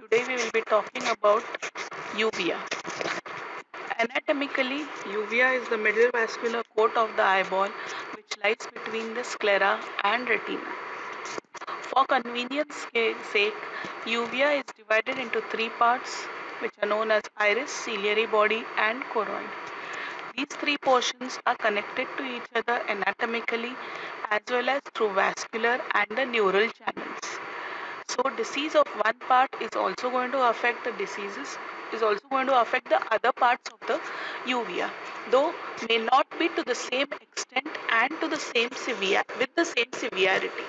Today we will be talking about uvea. Anatomically, uvea is the middle vascular coat of the eyeball which lies between the sclera and retina. For convenience sake, uvea is divided into three parts which are known as iris, ciliary body and choroid. These three portions are connected to each other anatomically as well as through vascular and the neural channels. So disease of one part is also going to affect the other parts of the uvea, though may not be to the same extent and to the same severity.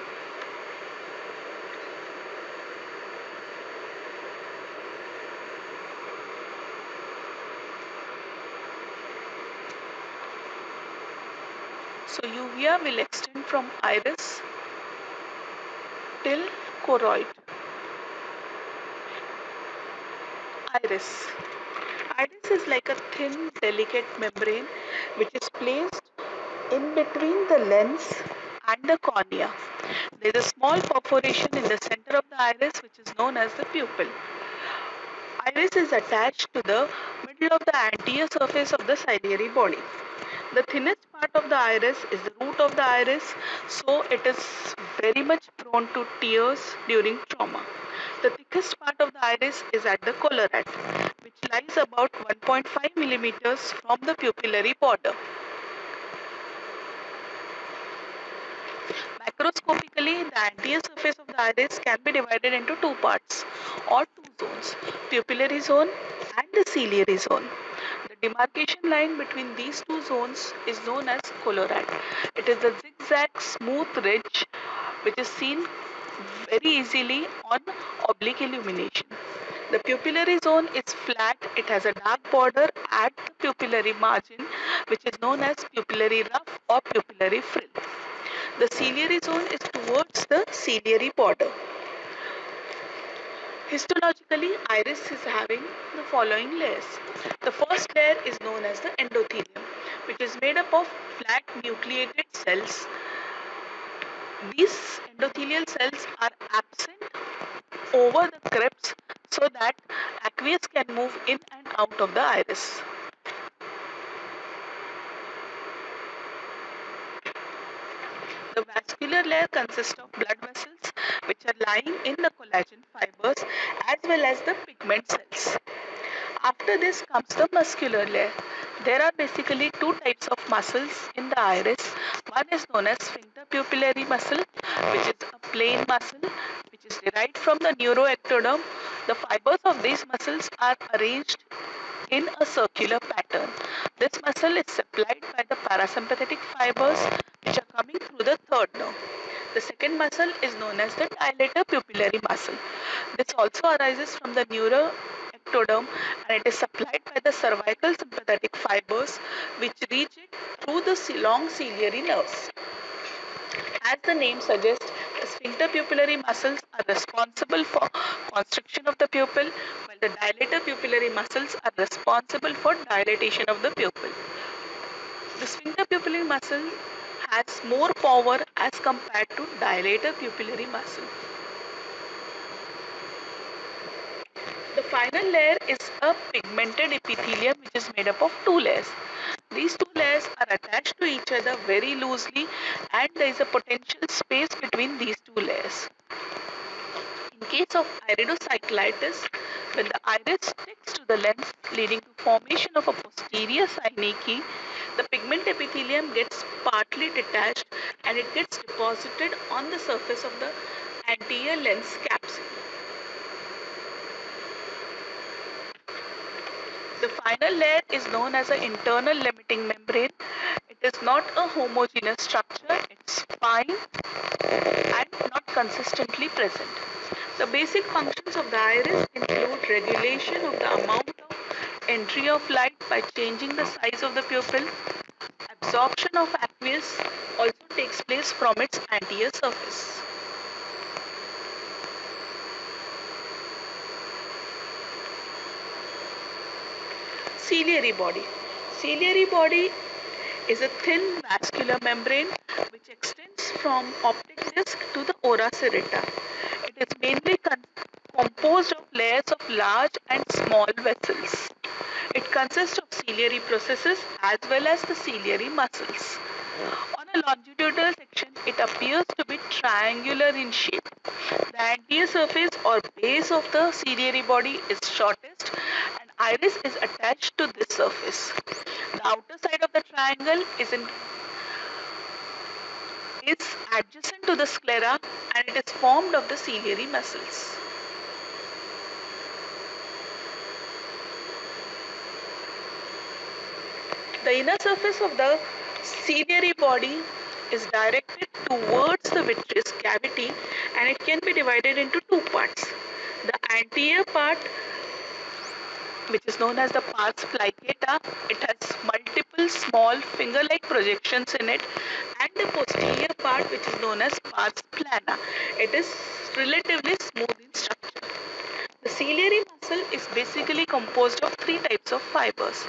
So uvea will extend from iris till choroid. Iris. Iris is like a thin, delicate membrane which is placed in between the lens and the cornea. There is a small perforation in the center of the iris which is known as the pupil. Iris is attached to the middle of the anterior surface of the ciliary body. The thinnest part of the iris is the root of the iris, so it is very much prone to tears during trauma. The thickest part of the iris is at the collarate, which lies about 1.5 millimeters from the pupillary border. Macroscopically, the anterior surface of the iris can be divided into two parts or two zones, pupillary zone and the ciliary zone. The demarcation line between these two zones is known as collarate. It is a zigzag smooth ridge which is seen very easily on oblique illumination. The pupillary zone is flat. It has a dark border at the pupillary margin which is known as pupillary ruff or pupillary frill. The ciliary zone is towards the ciliary border. Histologically, iris is having the following layers. The first layer is known as the endothelium, which is made up of flat nucleated cells. These endothelial cells are absent over the crypts so that aqueous can move in and out of the iris. The vascular layer consists of blood vessels which are lying in the collagen fibers as well as the pigment cells. After this comes the muscular layer. There are basically two types of muscles in the iris. One is known as sphincter pupillary muscle, which is a plain muscle which is derived from the neuroectoderm. The fibers of these muscles are arranged in a circular pattern. This muscle is supplied by the parasympathetic fibers which are coming through the third nerve. The second muscle is known as the dilator pupillary muscle. This also arises from the neuroectoderm and it is supplied by the cervical sympathetic fibers which reach it through the long ciliary nerves. As the name suggests, the sphincter pupillary muscles are responsible for constriction of the pupil, while the dilator pupillary muscles are responsible for dilatation of the pupil. The sphincter pupillary muscle has more power as compared to dilator pupillary muscle. The final layer is a pigmented epithelium which is made up of two layers. These two layers are attached to each other very loosely and there is a potential space between these two layers. In case of iridocyclitis, when the iris sticks to the lens leading to formation of a posterior synecdoche, the pigment epithelium gets partly detached and it gets deposited on the surface of the anterior lens capsule. The final layer is known as an internal limiting membrane. It is not a homogeneous structure, it's fine and not consistently present. The basic functions of the iris include regulation of the amount of entry of light by changing the size of the pupil. Absorption of aqueous also takes place from its anterior surface. Ciliary body. Ciliary body is a thin vascular membrane which extends from optic disc to the ora serrata. It is mainly composed of layers of large and small vessels. It consists of ciliary processes as well as the ciliary muscles. On a longitudinal section, it appears to be triangular in shape. The anterior surface or base of the ciliary body is shortest and iris is attached to this surface. The outer side of the triangle is adjacent to the sclera and it is formed of the ciliary muscles. The inner surface of the ciliary body is directed towards the vitreous cavity and it can be divided into two parts. The anterior part, which is known as the pars plicatum, it has multiple small finger-like projections in it, and the posterior part, which is known as pars plana. It is relatively smooth in structure. The ciliary muscle is basically composed of three types of fibers: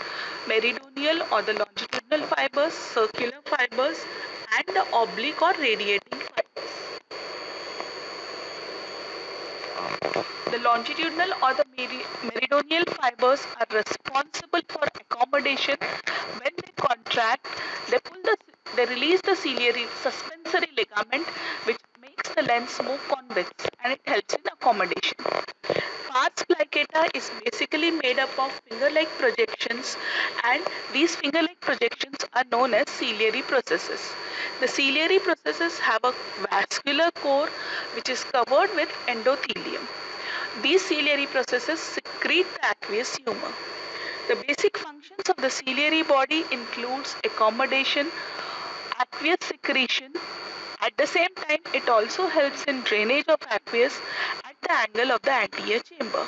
meridional or the longitudinal fibers, circular fibers, and the oblique or radiating fibers. The longitudinal or the meridional fibers are responsible for accommodation. When they contract, they release the ciliary suspensory ligament, which makes the lens more convex and it helps in accommodation. Pars plicatum is basically made up of finger-like projections, and these finger-like projections are known as ciliary processes. The ciliary processes have a vascular core which is covered with endothelium. These ciliary processes secrete the aqueous humor. The basic functions of the ciliary body includes accommodation, aqueous secretion. At the same time, it also helps in drainage of aqueous at the angle of the anterior chamber.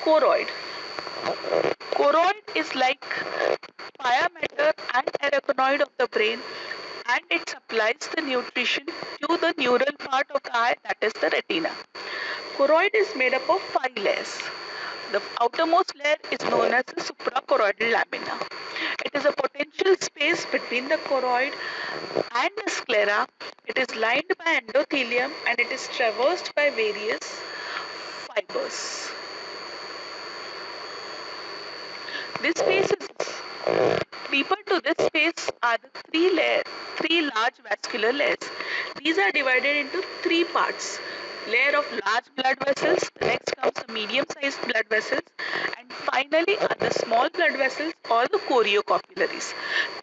Choroid. Choroid is like pia mater and arachnoid of the brain, and it supplies the nutrition to the neural part of the eye, that is the retina. Choroid is made up of 5 layers. The outermost layer is known as the suprachoroidal lamina. It is a potential space between the choroid and the sclera. It is lined by endothelium and it is traversed by various fibers. This space is deeper to this space are the three large vascular layers. These are divided into three parts. Layer of large blood vessels, next comes the medium-sized blood vessels, and finally are the small blood vessels or the choriocapillaries.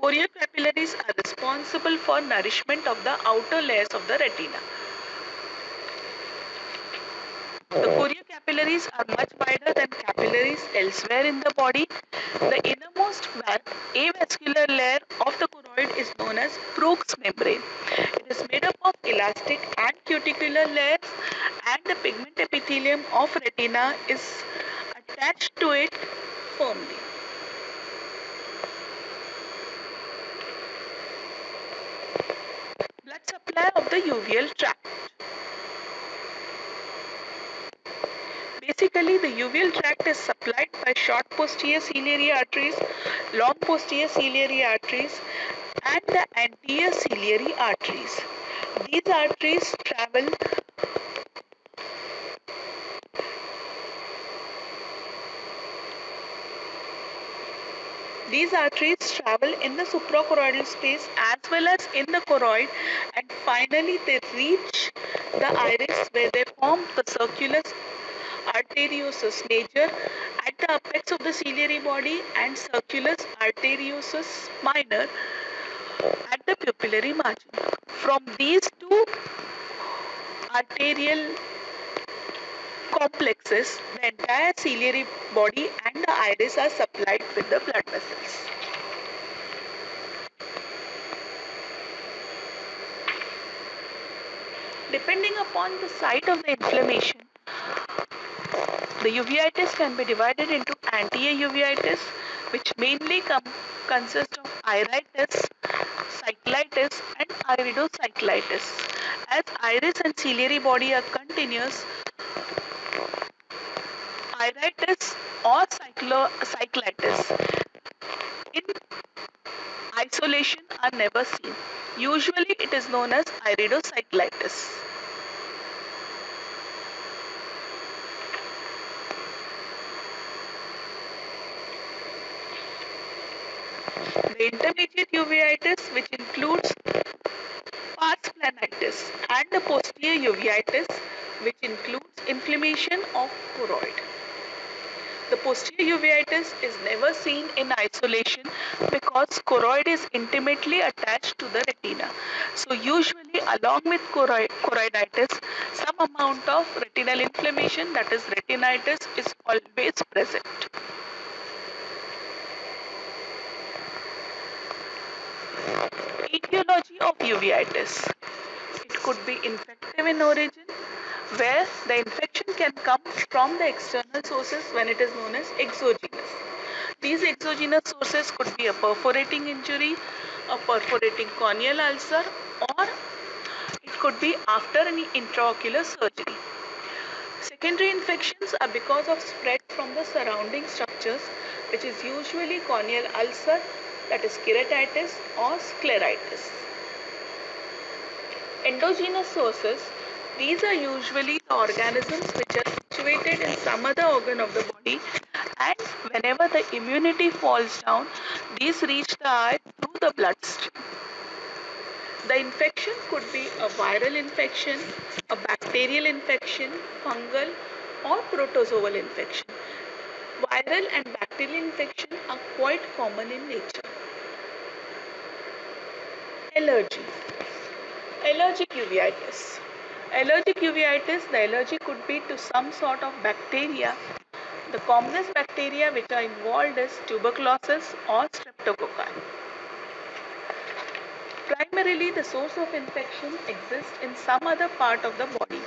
Choriocapillaries are responsible for nourishment of the outer layers of the retina. The choriocapillaries are much wider than capillaries elsewhere in the body. The innermost avascular layer of the choroid is known as Bruch's membrane. It is made up of elastic and cuticular layers, and the pigment epithelium of retina is attached to it firmly. Blood supply of the uveal tract. Basically, the uveal tract is supplied by short posterior ciliary arteries, long posterior ciliary arteries, and the anterior ciliary arteries. These arteries travel in the suprachoroidal space as well as in the choroid, and finally they reach the iris where they form the circulus arteriosus major at the apex of the ciliary body and circulus arteriosus minor at the pupillary margin. From these two arterial complexes, the entire ciliary body and the iris are supplied with the blood vessels. Depending upon the site of the inflammation, the uveitis can be divided into anterior uveitis, which mainly consists of iritis, cyclitis, and iridocyclitis. As iris and ciliary body are continuous, iritis or cyclitis in isolation are never seen. Usually it is known as iridocyclitis. The intermediate uveitis, which includes pars planitis, and the posterior uveitis, which includes inflammation of choroid. The posterior uveitis is never seen in isolation because choroid is intimately attached to the retina. So usually along with choroiditis, some amount of retinal inflammation, that is retinitis, is always present. Etiology of uveitis. It could be infective in origin, where the infection can come from the external sources when it is known as exogenous. These exogenous sources could be a perforating injury, a perforating corneal ulcer, or it could be after any intraocular surgery. Secondary infections are because of spread from the surrounding structures, which is usually corneal ulcer, that is keratitis or scleritis. Endogenous sources, these are usually the organisms which are situated in some other organ of the body, and whenever the immunity falls down, these reach the eye through the bloodstream. The infection could be a viral infection, a bacterial infection, fungal, or protozoal infection. Viral and bacterial infection are quite common in nature. Allergy. Allergic uveitis. Allergic uveitis, the allergy could be to some sort of bacteria. The commonest bacteria which are involved is tuberculosis or streptococci. Primarily, the source of infection exists in some other part of the body.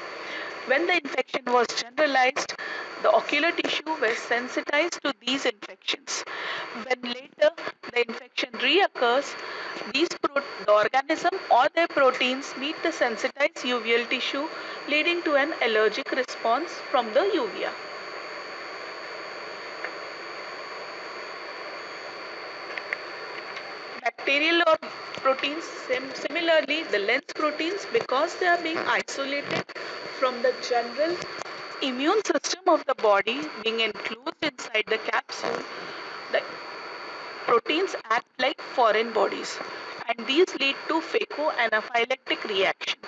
When the infection was generalized, the ocular tissue was sensitized to these infections. When later the infection reoccurs, the organism or their proteins meet the sensitized uveal tissue, leading to an allergic response from the uvea. Bacterial or proteins, similarly, the lens proteins, because they are being isolated from the general immune system of the body, being enclosed inside the capsule, the proteins act like foreign bodies, and these lead to phacoanaphylactic reaction.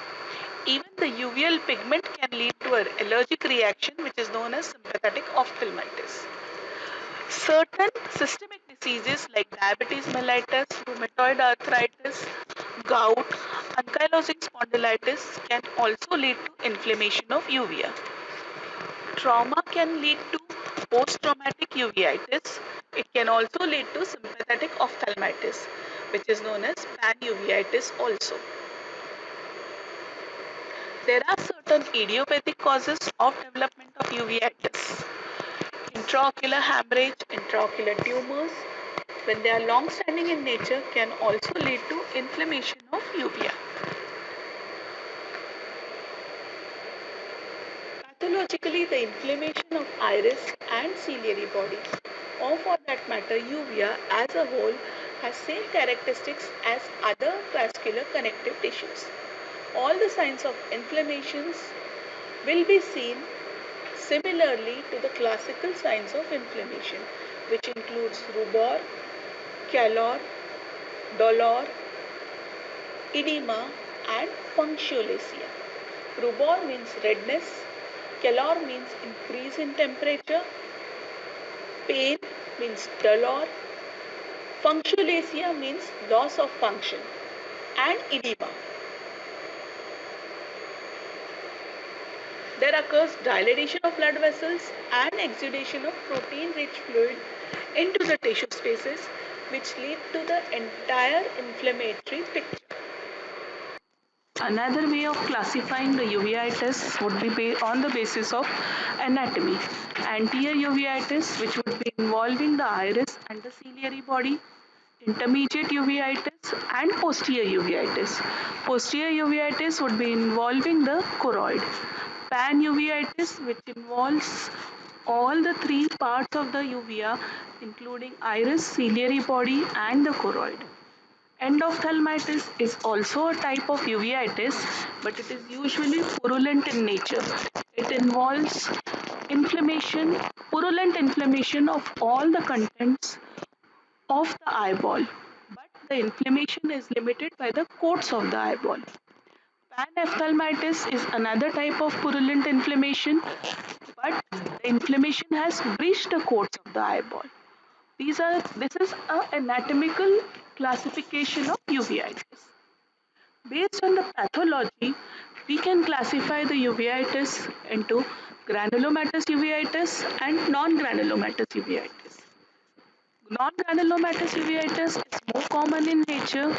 Even the uveal pigment can lead to an allergic reaction, which is known as sympathetic ophthalmitis. Certain systemic diseases like diabetes mellitus, rheumatoid arthritis, gout, ankylosing spondylitis can also lead to inflammation of uvea. Trauma can lead to post-traumatic uveitis. It can also lead to sympathetic ophthalmitis, which is known as panuveitis also. There are certain idiopathic causes of development of uveitis. Intraocular hemorrhage, intraocular tumors, when they are long-standing in nature, can also lead to inflammation of uvea. Pathologically, the inflammation of iris and ciliary body, or for that matter uvea as a whole, has same characteristics as other vascular connective tissues. All the signs of inflammations will be seen similarly to the classical signs of inflammation, which includes rubor, calor, dolor, edema, and punctulacia. Rubor means redness, calor means increase in temperature, pain means dolor, punctulacia means loss of function, and edema. There occurs dilatation of blood vessels and exudation of protein-rich fluid into the tissue spaces, which lead to the entire inflammatory picture. Another way of classifying the uveitis would be on the basis of anatomy. Anterior uveitis, which would be involving the iris and the ciliary body, intermediate uveitis, and posterior uveitis. Posterior uveitis would be involving the choroid. Panuveitis, which involves all the three parts of the uvea, including iris, ciliary body, and the choroid. Endophthalmitis is also a type of uveitis, but it is usually purulent in nature. It involves purulent inflammation of all the contents of the eyeball, but the inflammation is limited by the coats of the eyeball. Panophthalmitis is another type of purulent inflammation, but the inflammation has breached the coats of the eyeball. This is a anatomical classification of uveitis. Based on the pathology, we can classify the uveitis into granulomatous uveitis and non-granulomatous uveitis. Non-granulomatous uveitis is more common in nature.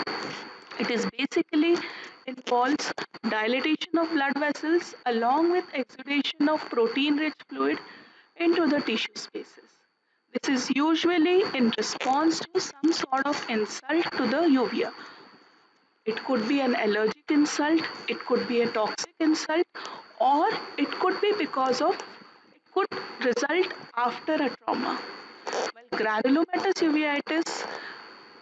It is basically involves dilatation of blood vessels along with exudation of protein-rich fluid into the tissue spaces. This is usually in response to some sort of insult to the uvea. It could be an allergic insult, it could be a toxic insult, or it could be because of it could result after a trauma. While granulomatous uveitis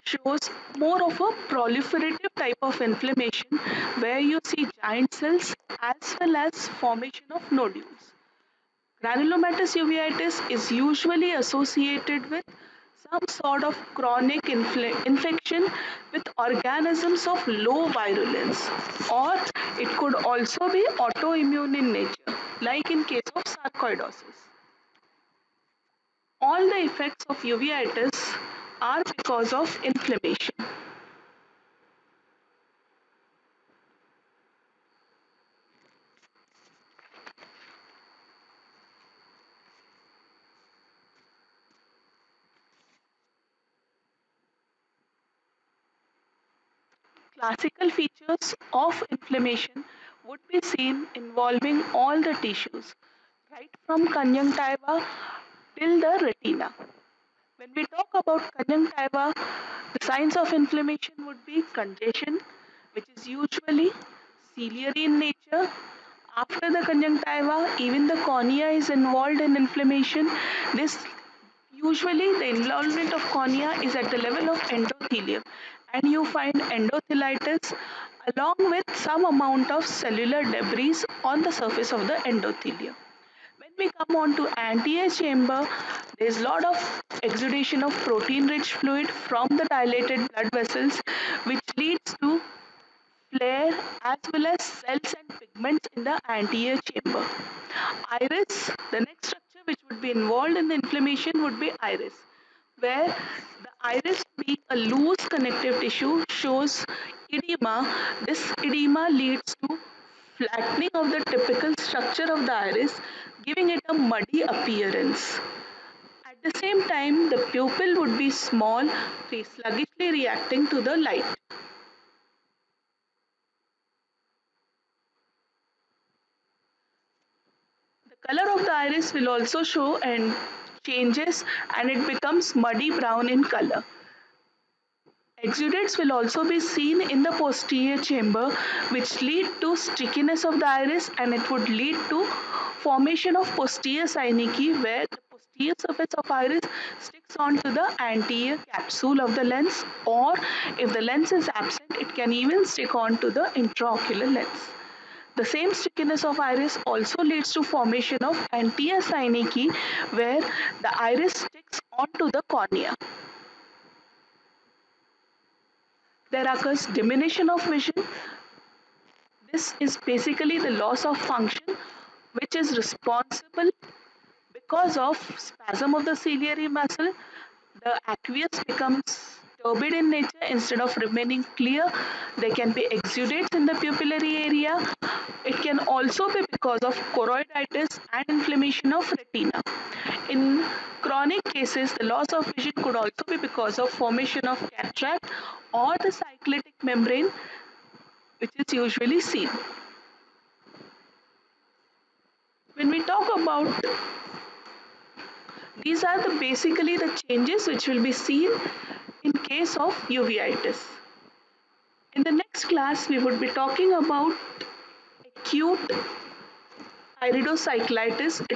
shows more of a proliferative type of inflammation where you see giant cells as well as formation of nodules. Granulomatous uveitis is usually associated with some sort of chronic infection with organisms of low virulence, or it could also be autoimmune in nature, like in case of sarcoidosis. All the effects of uveitis are because of inflammation. Classical features of inflammation would be seen involving all the tissues, right from conjunctiva till the retina. When we talk about conjunctiva, the signs of inflammation would be congestion, which is usually ciliary in nature. After the conjunctiva, even the cornea is involved in inflammation. This usually the involvement of cornea is at the level of endothelium, and you find endothelitis along with some amount of cellular debris on the surface of the endothelium. When we come on to anterior chamber, there is a lot of exudation of protein-rich fluid from the dilated blood vessels, which leads to flare as well as cells and pigments in the anterior chamber. Iris, the next structure which would be involved in the inflammation would be iris, where the iris being a loose connective tissue shows edema. This edema leads to flattening of the typical structure of the iris, giving it a muddy appearance. At the same time, the pupil would be small, sluggishly reacting to the light. The color of the iris will also show and changes, and it becomes muddy brown in color. Exudates will also be seen in the posterior chamber, which lead to stickiness of the iris, and it would lead to formation of posterior synecdoche, where the posterior surface of iris sticks onto the anterior capsule of the lens, or if the lens is absent, it can even stick onto the intraocular lens. The same stickiness of iris also leads to formation of anterior synecdoche, where the iris sticks onto the cornea. There occurs diminution of vision. This is basically the loss of function, which is responsible because of spasm of the ciliary muscle. The aqueous becomes turbid in nature instead of remaining clear. There can be exudates in the pupillary area. It can also be because of choroiditis and inflammation of retina. In chronic cases, the loss of vision could also be because of formation of cataract or the cyclitic membrane, which is usually seen. When we talk about these are the basically the changes which will be seen in case of uveitis. In the next class, we would be talking about acute iridocyclitis.